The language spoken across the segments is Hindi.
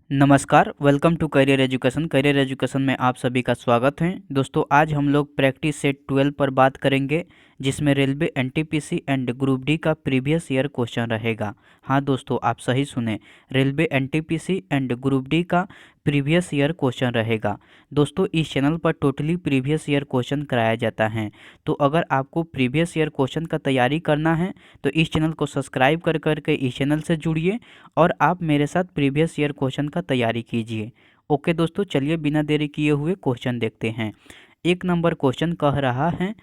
नमस्कार, welcome to career education. Career education में आप सभी का स्वागत है। दोस्तों, आज हम लोग प्रैक्टिस सेट 12 पर बात करेंगे, जिसमें railway NTPC and group D का प्रीवियस ईयर क्वेश्चन रहेगा। हाँ दोस्तों, आप सही सुने, railway NTPC and group D का प्रीवियस ईयर क्वेश्चन रहेगा। दोस्तों, इस चैनल पर टोटली प्रीवियस ईयर क्वेश्चन कराया जाता है। तो अगर आपको प्रीवियस ईयर क्वेश्चन का तैयारी करना है तो इस चैनल को सब्सक्राइब कर करके इस चैनल से जुड़िए और आप मेरे साथ प्रीवियस ईयर क्वेश्चन का तैयारी कीजिए। ओके दोस्तों, चलिए बिना देरी किए हुए क्वेश्चन देखते हैं। एक नंबर क्वेश्चन कह रहा है,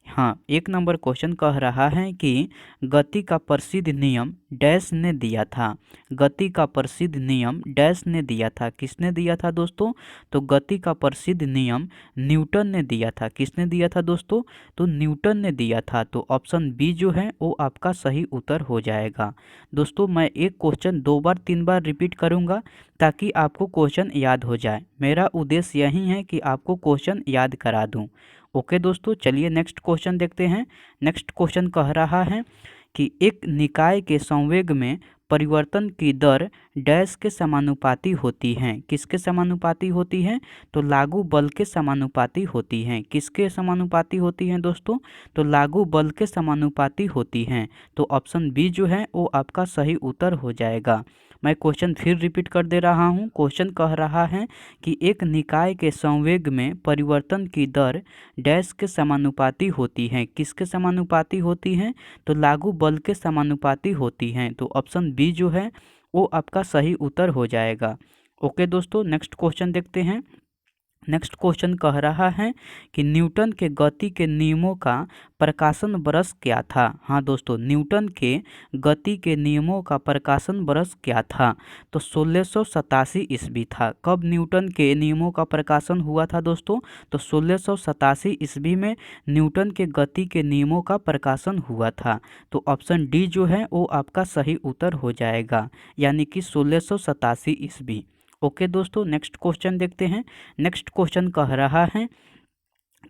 हाँ, एक नंबर क्वेश्चन कह रहा है कि गति का प्रसिद्ध नियम डैश ने दिया था। गति का प्रसिद्ध नियम डैश ने दिया था। किसने दिया था दोस्तों? तो गति का प्रसिद्ध नियम न्यूटन ने दिया था। किसने दिया था दोस्तों? तो न्यूटन ने दिया था। तो ऑप्शन बी जो है वो आपका सही उत्तर हो जाएगा। दोस्तों, मैं एक क्वेश्चन 2 बार 3 बार रिपीट करूँगा ताकि आपको क्वेश्चन याद हो जाए। मेरा उद्देश्य यही है कि आपको क्वेश्चन याद करा दूँ। ओके दोस्तों, चलिए नेक्स्ट क्वेश्चन देखते हैं। नेक्स्ट क्वेश्चन कह रहा है कि एक निकाय के संवेग में परिवर्तन की दर डैश के समानुपाती होती हैं। किसके समानुपाती होती हैं? तो लागू बल के समानुपाती होती हैं। किसके समानुपाती होती हैं दोस्तों? तो लागू बल के समानुपाती होती हैं। तो ऑप्शन बी जो है वो आपका सही उत्तर हो जाएगा। मैं क्वेश्चन फिर रिपीट कर दे रहा हूँ। क्वेश्चन कह रहा है कि एक निकाय के संवेग में परिवर्तन की दर डैश के समानुपाती होती हैं। किसके समानुपाती होती हैं? तो लागू बल के समानुपाती होती हैं। तो ऑप्शन बी जो है वो आपका सही उत्तर हो जाएगा। ओके दोस्तों, नेक्स्ट क्वेश्चन देखते हैं। नेक्स्ट क्वेश्चन कह रहा है कि न्यूटन के गति के नियमों का प्रकाशन वर्ष क्या था। हाँ दोस्तों, न्यूटन के गति के नियमों का प्रकाशन वर्ष क्या था? तो 1687 ईस्वी था। कब न्यूटन के नियमों का प्रकाशन हुआ था दोस्तों? तो 1687 ईस्वी में न्यूटन के गति के नियमों का प्रकाशन हुआ था। तो ऑप्शन डी जो है वो आपका सही उत्तर हो जाएगा, यानी कि 1687 ईस्वी। ओके दोस्तों, नेक्स्ट क्वेश्चन देखते हैं। नेक्स्ट क्वेश्चन कह रहा है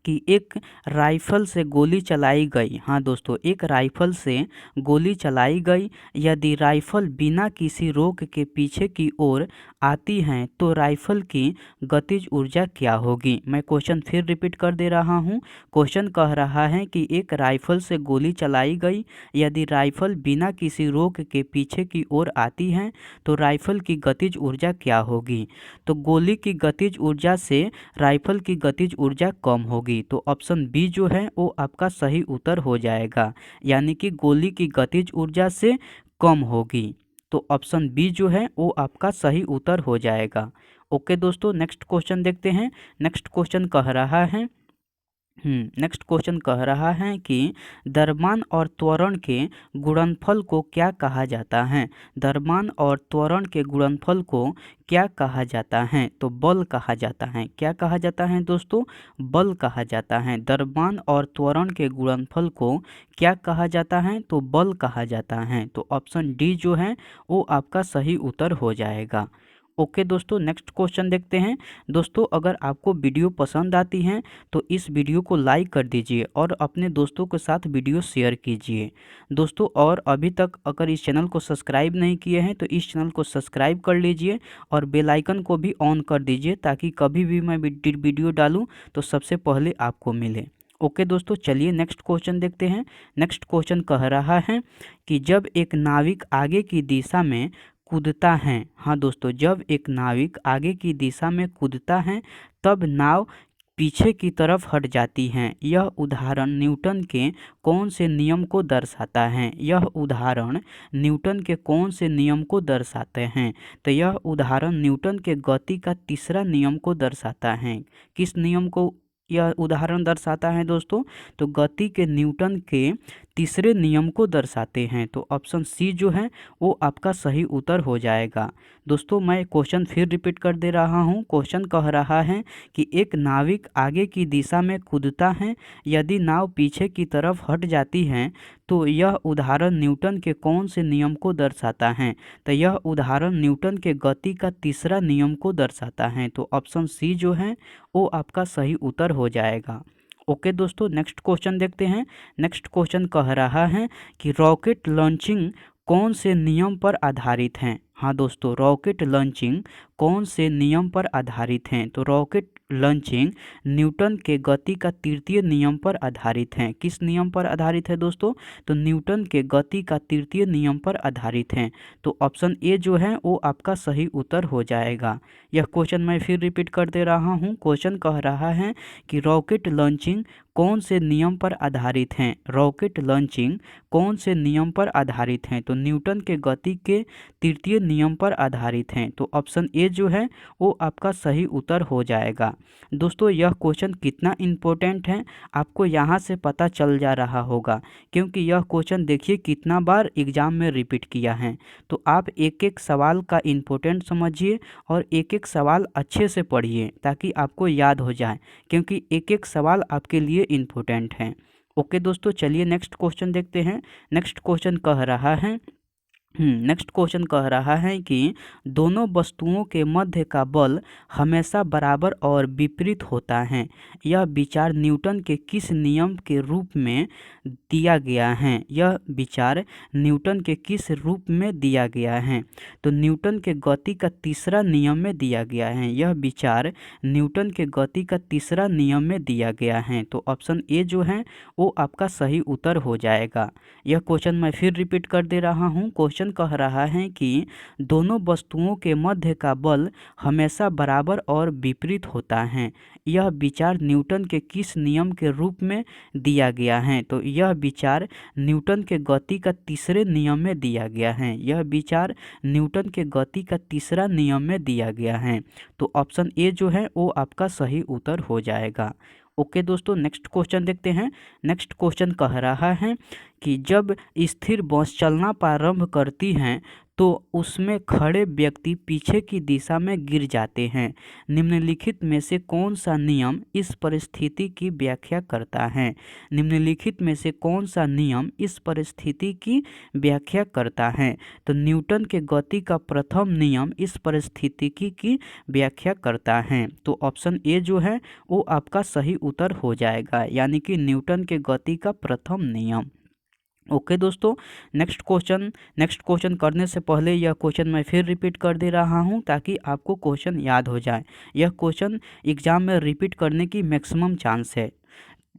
कि एक राइफल से गोली चलाई गई। हाँ दोस्तों, एक राइफल से गोली चलाई गई। यदि राइफल बिना किसी रोक के पीछे की ओर आती है तो राइफल की गतिज ऊर्जा क्या होगी? मैं क्वेश्चन फिर रिपीट कर दे रहा हूँ। क्वेश्चन कह रहा है कि एक राइफल से गोली चलाई गई। यदि राइफल बिना किसी रोक के पीछे की ओर आती है तो राइफल की गतिज ऊर्जा क्या होगी? तो गोली की गतिज ऊर्जा से राइफल की गतिज ऊर्जा कम होगी। तो ऑप्शन बी जो है वो आपका सही उत्तर हो जाएगा, यानी कि गोली की गतिज ऊर्जा से कम होगी। तो ऑप्शन बी जो है वो आपका सही उत्तर हो जाएगा। ओके दोस्तों, नेक्स्ट क्वेश्चन देखते हैं। नेक्स्ट क्वेश्चन कह रहा है, नेक्स्ट क्वेश्चन कह रहा है कि द्रव्यमान और त्वरण के गुणनफल को क्या कहा जाता है? द्रव्यमान और त्वरण के गुणनफल को क्या कहा जाता है? तो बल कहा जाता है। क्या कहा जाता है दोस्तों? बल कहा जाता है। द्रव्यमान और त्वरण के गुणनफल को क्या कहा जाता है? तो बल कहा जाता है। तो ऑप्शन डी जो है वो आपका सही उत्तर हो जाएगा। ओके दोस्तों, नेक्स्ट क्वेश्चन देखते हैं। दोस्तों, अगर आपको वीडियो पसंद आती है तो इस वीडियो को लाइक कर दीजिए और अपने दोस्तों के साथ वीडियो शेयर कीजिए दोस्तों। और अभी तक अगर इस चैनल को सब्सक्राइब नहीं किए हैं तो इस चैनल को सब्सक्राइब कर लीजिए और बेल आइकन को भी ऑन कर दीजिए ताकि कभी भी मैं वीडियो डालूं तो सबसे पहले आपको मिले। ओके दोस्तों, चलिए नेक्स्ट क्वेश्चन देखते हैं। नेक्स्ट क्वेश्चन कह रहा है कि जब एक नाविक आगे की दिशा में कूदता है। हाँ दोस्तों, जब एक नाविक आगे की दिशा में कूदता है तब नाव पीछे की तरफ हट जाती हैं। यह उदाहरण न्यूटन के कौन से नियम को दर्शाता है? यह उदाहरण न्यूटन के कौन से नियम को दर्शाते हैं? तो यह उदाहरण न्यूटन के गति का तीसरा नियम को दर्शाता है। किस नियम को यह उदाहरण दर्शाता है दोस्तों? तो गति के न्यूटन के तीसरे नियम को दर्शाते हैं। तो ऑप्शन सी जो है वो आपका सही उत्तर हो जाएगा। दोस्तों, मैं क्वेश्चन फिर रिपीट कर दे रहा हूँ। क्वेश्चन कह रहा है कि एक नाविक आगे की दिशा में कूदता है। यदि नाव पीछे की तरफ हट जाती है तो यह उदाहरण न्यूटन के कौन से नियम को दर्शाता है? तो यह उदाहरण न्यूटन के गति का तीसरा नियम को दर्शाता है। तो ऑप्शन सी जो है वो आपका सही उत्तर हो जाएगा। ओके दोस्तों, नेक्स्ट क्वेश्चन देखते हैं। नेक्स्ट क्वेश्चन कह रहा है कि रॉकेट लॉन्चिंग कौन से नियम पर आधारित हैं? हाँ दोस्तों, रॉकेट लॉन्चिंग कौन से नियम पर आधारित हैं? तो रॉकेट लॉन्चिंग न्यूटन के गति का तृतीय नियम पर आधारित हैं। किस नियम पर आधारित है दोस्तों? तो न्यूटन के गति का तृतीय नियम पर आधारित हैं। तो ऑप्शन ए जो है वो आपका सही उत्तर हो जाएगा। यह क्वेश्चन मैं फिर रिपीट कर दे रहा हूँ। क्वेश्चन कह रहा है कि रॉकेट लॉन्चिंग कौन से नियम पर आधारित हैं? रॉकेट लॉन्चिंग कौन से नियम पर आधारित हैं? तो न्यूटन के गति के तृतीय नियम पर आधारित हैं। तो ऑप्शन ए जो है वो आपका सही उत्तर हो जाएगा। दोस्तों, यह क्वेश्चन कितना इम्पोर्टेंट है आपको यहाँ से पता चल जा रहा होगा, क्योंकि यह क्वेश्चन देखिए कितना बार एग्जाम में रिपीट किया है। तो आप एक एक सवाल का इम्पोर्टेंट समझिए और एक एक सवाल अच्छे से पढ़िए ताकि आपको याद हो जाए, क्योंकि एक एक सवाल आपके लिए इम्पोर्टेंट है। ओके दोस्तों, चलिए नेक्स्ट क्वेश्चन देखते हैं। नेक्स्ट क्वेश्चन कह रहा है नेक्स्ट क्वेश्चन कह रहा है कि दोनों वस्तुओं के मध्य का बल हमेशा बराबर और विपरीत होता है। यह विचार न्यूटन के किस नियम के रूप में दिया गया है? यह विचार न्यूटन के किस रूप में दिया गया है? तो न्यूटन के गति का तीसरा नियम में दिया गया है। यह विचार न्यूटन के गति का तीसरा नियम में दिया गया है। तो ऑप्शन ए जो है वो आपका सही उत्तर हो जाएगा। यह क्वेश्चन मैं फिर रिपीट कर दे रहा हूँ। क्वेश्चन कह रहा है कि दोनों वस्तुओं के मध्य का बल हमेशा बराबर और विपरीत होता है। यह विचार न्यूटन के किस नियम के रूप में दिया गया है? तो यह विचार न्यूटन के गति का तीसरे नियम में दिया गया है। यह विचार न्यूटन के गति का तीसरा नियम में दिया गया है। तो ऑप्शन ए जो है वो आपका सही उत्तर हो जाएगा। ओके दोस्तों, नेक्स्ट क्वेश्चन देखते हैं। नेक्स्ट क्वेश्चन कह रहा है कि जब स्थिर बस चलना प्रारंभ करती हैं तो उसमें खड़े व्यक्ति पीछे की दिशा में गिर जाते हैं। निम्नलिखित में से कौन सा नियम इस परिस्थिति की व्याख्या करता है? निम्नलिखित में से कौन सा नियम इस परिस्थिति की व्याख्या करता है? तो न्यूटन के गति का प्रथम नियम इस परिस्थिति की व्याख्या करता है। तो ऑप्शन ए जो है वो आपका सही उत्तर हो जाएगा, यानी कि न्यूटन के गति का प्रथम नियम। ओके दोस्तों, नेक्स्ट क्वेश्चन करने से पहले यह क्वेश्चन मैं फिर रिपीट कर दे रहा हूं ताकि आपको क्वेश्चन याद हो जाए। यह क्वेश्चन एग्जाम में रिपीट करने की मैक्सिमम चांस है,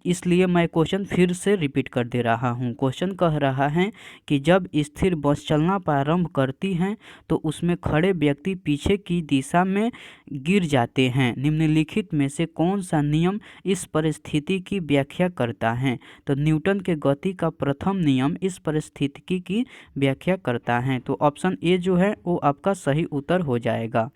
इसलिए मैं क्वेश्चन फिर से रिपीट कर दे रहा हूँ। क्वेश्चन कह रहा है कि जब स्थिर बस चलना प्रारंभ करती हैं तो उसमें खड़े व्यक्ति पीछे की दिशा में गिर जाते हैं। निम्नलिखित में से कौन सा नियम इस परिस्थिति की व्याख्या करता है? तो न्यूटन के गति का प्रथम नियम इस परिस्थिति की व्याख्या करता है। तो ऑप्शन ए जो है वो आपका सही उत्तर हो जाएगा।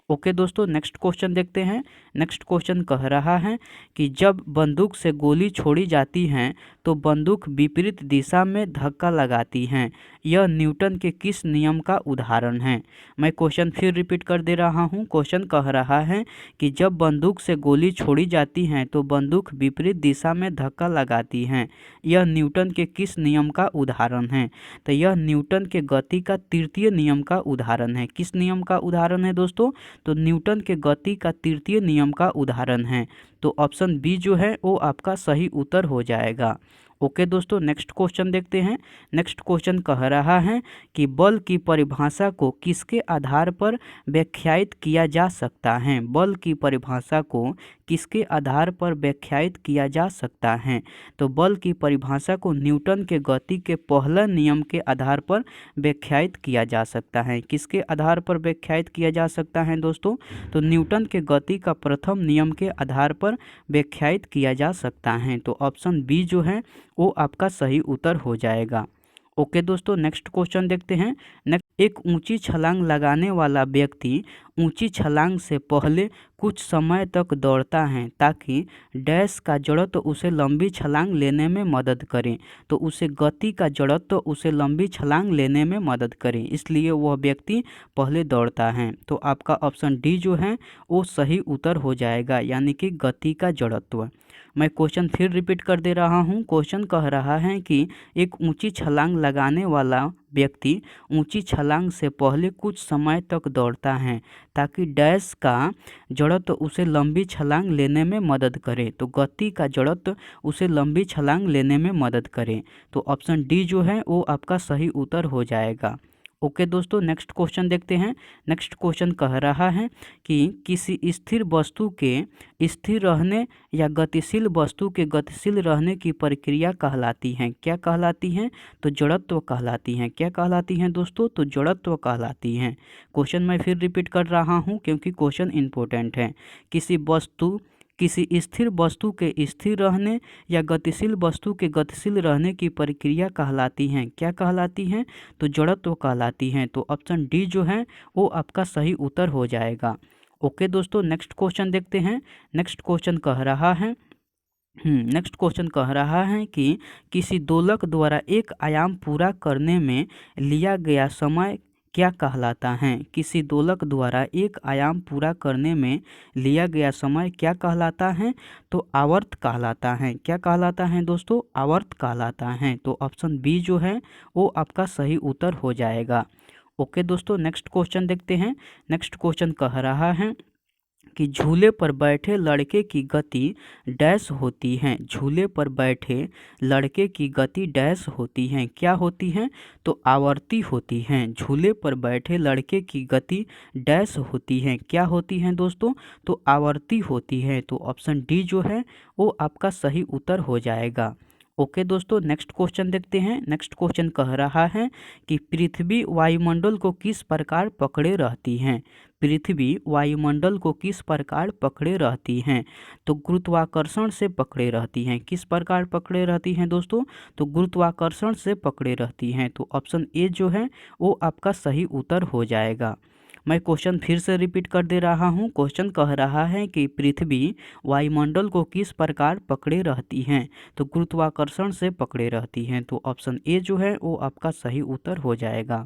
ओके दोस्तों, नेक्स्ट क्वेश्चन देखते हैं। नेक्स्ट क्वेश्चन कह रहा है कि जब बंदूक से गोली छोड़ी जाती है तो बंदूक विपरीत दिशा में धक्का लगाती हैं। यह न्यूटन के किस नियम का उदाहरण है? मैं क्वेश्चन फिर रिपीट कर दे रहा हूँ। क्वेश्चन कह रहा है कि जब बंदूक से गोली छोड़ी जाती है तो बंदूक विपरीत दिशा में धक्का लगाती हैं। यह न्यूटन के किस नियम का उदाहरण है? तो यह न्यूटन के गति का तृतीय नियम का उदाहरण है। किस नियम का उदाहरण है दोस्तों? तो न्यूटन के गति का तृतीय नियम का उदाहरण है। तो ऑप्शन बी जो है वो आपका सही उत्तर हो जाएगा। ओके दोस्तों, नेक्स्ट क्वेश्चन देखते हैं। नेक्स्ट क्वेश्चन कह रहा है कि बल की परिभाषा को किसके आधार पर व्याख्यायित किया जा सकता है? बल की परिभाषा को किसके आधार पर व्याख्यायित किया जा सकता है? तो बल की परिभाषा को न्यूटन के गति के पहला नियम के आधार पर व्याख्यायित किया जा सकता है। किसके आधार पर व्याख्यायित किया जा सकता है दोस्तों? तो न्यूटन के गति का प्रथम नियम के आधार पर व्याख्यायित किया जा सकता है। तो ऑप्शन बी जो है वो आपका सही उत्तर हो जाएगा। ओके दोस्तों, नेक्स्ट क्वेश्चन देखते हैं। एक ऊंची छलांग लगाने वाला व्यक्ति ऊंची छलांग से पहले कुछ समय तक दौड़ता है ताकि डैश का जड़त्व उसे लंबी छलांग लेने में मदद करे। तो उसे गति का जड़त्व उसे लंबी छलांग लेने में मदद करे, इसलिए वह व्यक्ति पहले दौड़ता है। तो आपका ऑप्शन डी जो है वो सही उत्तर हो जाएगा, यानी कि गति का जड़त्व। मैं क्वेश्चन फिर रिपीट कर दे रहा हूँ। क्वेश्चन कह रहा है कि एक ऊंची छलांग लगाने वाला व्यक्ति ऊंची छलांग से पहले कुछ समय तक दौड़ता है ताकि डैश का जड़त्व उसे लंबी छलांग लेने में मदद करे। तो गति का जड़त्व उसे लंबी छलांग लेने में मदद करे। तो ऑप्शन डी जो है वो आपका सही उत्तर हो जाएगा। ओके दोस्तों, नेक्स्ट क्वेश्चन देखते हैं। नेक्स्ट क्वेश्चन कह रहा है कि किसी स्थिर वस्तु के स्थिर रहने या गतिशील वस्तु के गतिशील रहने की प्रक्रिया कहलाती है। क्या कहलाती हैं? तो जड़त्व कहलाती हैं। क्या कहलाती हैं दोस्तों? तो जड़त्व कहलाती हैं। क्वेश्चन मैं फिर रिपीट कर रहा हूँ क्योंकि क्वेश्चन इंपॉर्टेंट है। किसी स्थिर वस्तु के स्थिर रहने या गतिशील वस्तु के गतिशील रहने की प्रक्रिया कहलाती हैं। क्या कहलाती हैं? तो जड़त्व कहलाती हैं। तो ऑप्शन डी जो है वो आपका सही उत्तर हो जाएगा। ओके दोस्तों, नेक्स्ट क्वेश्चन देखते हैं। नेक्स्ट क्वेश्चन कह रहा है कि किसी दोलक द्वारा एक आयाम पूरा करने में लिया गया समय क्या कहलाता है? किसी दोलक द्वारा एक आयाम पूरा करने में लिया गया समय क्या कहलाता है? तो आवर्त कहलाता है। क्या कहलाता है दोस्तों? आवर्त कहलाता है। तो ऑप्शन बी जो है वो आपका सही उत्तर हो जाएगा। ओके दोस्तों, नेक्स्ट क्वेश्चन देखते हैं। नेक्स्ट क्वेश्चन कह रहा है कि झूले पर बैठे लड़के की गति डैश होती है। झूले पर बैठे लड़के की गति डैश होती है। क्या होती हैं? तो आवर्ती होती हैं। झूले पर बैठे लड़के की गति डैश होती है। क्या होती हैं दोस्तों? तो आवर्ती होती है। तो ऑप्शन डी जो है वो आपका सही उत्तर हो जाएगा। ओके दोस्तों, नेक्स्ट क्वेश्चन देखते हैं। नेक्स्ट क्वेश्चन कह रहा है कि पृथ्वी वायुमंडल को किस प्रकार पकड़े रहती है। पृथ्वी वायुमंडल को किस प्रकार पकड़े रहती हैं? तो गुरुत्वाकर्षण से पकड़े रहती हैं। किस प्रकार पकड़े रहती हैं दोस्तों? तो गुरुत्वाकर्षण से पकड़े रहती हैं। तो ऑप्शन ए जो है वो आपका सही उत्तर हो जाएगा। मैं क्वेश्चन फिर से रिपीट कर दे रहा हूँ। क्वेश्चन कह रहा है कि पृथ्वी वायुमंडल को किस प्रकार पकड़े रहती हैं? तो गुरुत्वाकर्षण से पकड़े रहती हैं। तो ऑप्शन ए जो है वो आपका सही उत्तर हो जाएगा।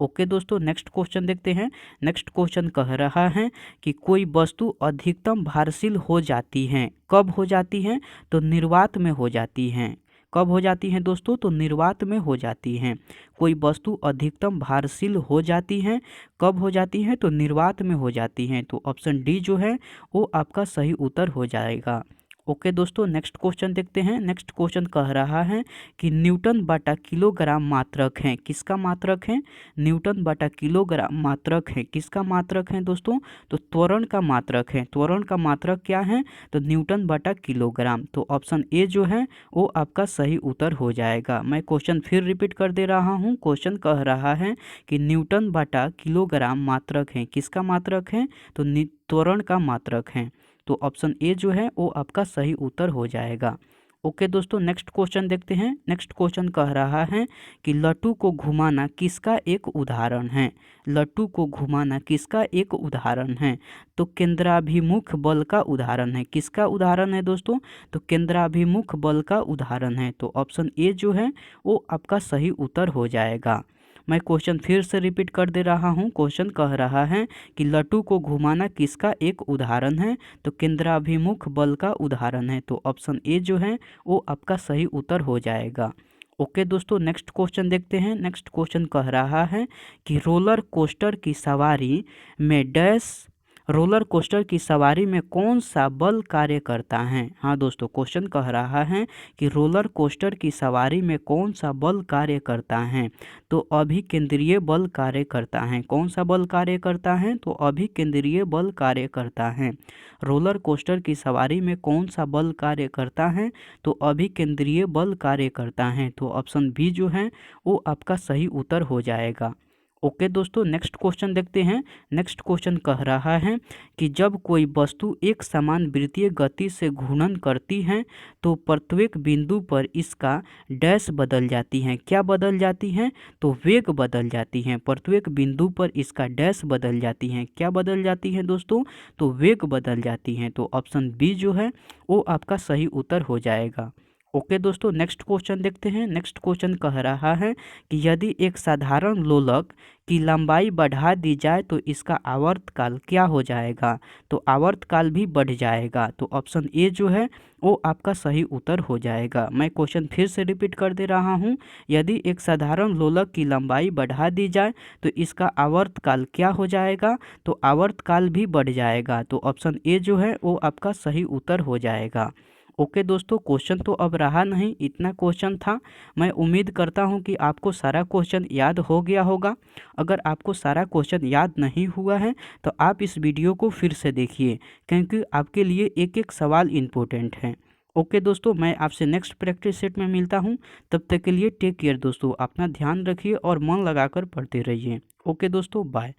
ओके दोस्तों, नेक्स्ट क्वेश्चन देखते हैं। नेक्स्ट क्वेश्चन कह रहा है कि कोई वस्तु अधिकतम भारशील हो जाती है। कब हो जाती है? तो निर्वात में हो जाती हैं। कब हो जाती हैं दोस्तों? तो निर्वात में हो जाती हैं। कोई वस्तु अधिकतम भारशील हो जाती हैं। कब हो जाती हैं? तो निर्वात में हो जाती हैं। तो ऑप्शन डी जो है वो आपका सही उत्तर हो जाएगा। ओके दोस्तों, नेक्स्ट क्वेश्चन देखते हैं। नेक्स्ट क्वेश्चन कह रहा है कि न्यूटन बटा किलोग्राम मात्रक है। किसका मात्रक है? न्यूटन बटा किलोग्राम मात्रक है। किसका मात्रक है दोस्तों? तो त्वरण का मात्रक है। त्वरण का मात्रक क्या है? तो न्यूटन बटा किलोग्राम। तो ऑप्शन ए जो है वो आपका सही उत्तर हो जाएगा। मैं क्वेश्चन फिर रिपीट कर दे रहा हूँ। क्वेश्चन कह रहा है कि न्यूटन बटा किलोग्राम मात्रक है। किसका मात्रक है? तो त्वरण का मात्रक है। तो ऑप्शन ए जो है वो आपका सही उत्तर हो जाएगा। ओके दोस्तों, नेक्स्ट क्वेश्चन देखते हैं। नेक्स्ट क्वेश्चन कह रहा है कि लट्टू को घुमाना किसका एक उदाहरण है। लट्टू को घुमाना किसका एक उदाहरण है? तो केंद्राभिमुख बल का उदाहरण है। किसका उदाहरण है दोस्तों? तो केंद्राभिमुख बल का उदाहरण है। तो ऑप्शन ए जो है वो आपका सही उत्तर हो जाएगा। मैं क्वेश्चन फिर से रिपीट कर दे रहा हूँ। क्वेश्चन कह रहा है कि लट्टू को घुमाना किसका एक उदाहरण है? तो केंद्राभिमुख बल का उदाहरण है। तो ऑप्शन ए जो है वो आपका सही उत्तर हो जाएगा। ओके दोस्तों, नेक्स्ट क्वेश्चन देखते हैं। नेक्स्ट क्वेश्चन कह रहा है कि रोलर कोस्टर की सवारी में रोलर कोस्टर की सवारी में कौन सा बल कार्य करता है? हाँ दोस्तों, क्वेश्चन कह रहा है कि रोलर कोस्टर की सवारी में कौन सा बल कार्य करता है? तो अभिकेंद्रीय बल कार्य करता है। कौन सा बल कार्य करता है? तो अभिकेंद्रीय बल कार्य करता है। रोलर कोस्टर की सवारी में कौन सा बल कार्य करता है? तो अभिकेंद्रीय बल कार्य करता है। तो ऑप्शन बी जो है वो आपका सही उत्तर हो जाएगा। ओके दोस्तों, नेक्स्ट क्वेश्चन देखते हैं। नेक्स्ट क्वेश्चन कह रहा है कि जब कोई वस्तु एक समान वृत्तीय गति से घूर्णन करती है तो प्रत्येक बिंदु पर इसका डैश बदल जाती है। क्या बदल जाती हैं? तो वेग बदल जाती हैं। प्रत्येक बिंदु पर इसका डैश बदल जाती हैं। क्या बदल जाती हैं दोस्तों? तो वेग बदल जाती हैं। तो ऑप्शन बी जो है वो आपका सही उत्तर हो जाएगा। ओके दोस्तों, नेक्स्ट क्वेश्चन देखते हैं। नेक्स्ट क्वेश्चन कह रहा है कि यदि एक साधारण लोलक की लंबाई बढ़ा दी जाए तो इसका आवर्तकाल क्या हो जाएगा? तो आवर्तकाल भी बढ़ जाएगा। तो ऑप्शन ए जो है वो आपका सही उत्तर हो जाएगा। मैं क्वेश्चन फिर से रिपीट कर दे रहा हूँ। यदि एक साधारण लोलक की लंबाई बढ़ा दी जाए तो इसका आवर्तकाल क्या हो जाएगा? तो आवर्तकाल भी बढ़ जाएगा। तो ऑप्शन ए जो है वो आपका सही उत्तर हो जाएगा। ओके दोस्तों, क्वेश्चन तो अब रहा नहीं, इतना क्वेश्चन था। मैं उम्मीद करता हूं कि आपको सारा क्वेश्चन याद हो गया होगा। अगर आपको सारा क्वेश्चन याद नहीं हुआ है तो आप इस वीडियो को फिर से देखिए, क्योंकि आपके लिए एक एक सवाल इम्पोर्टेंट है। ओके दोस्तों, मैं आपसे नेक्स्ट प्रैक्टिस सेट में मिलता हूं। तब तक के लिए टेक केयर दोस्तों, अपना ध्यान रखिए और मन लगाकर पढ़ते रहिए। ओके दोस्तों, बाय।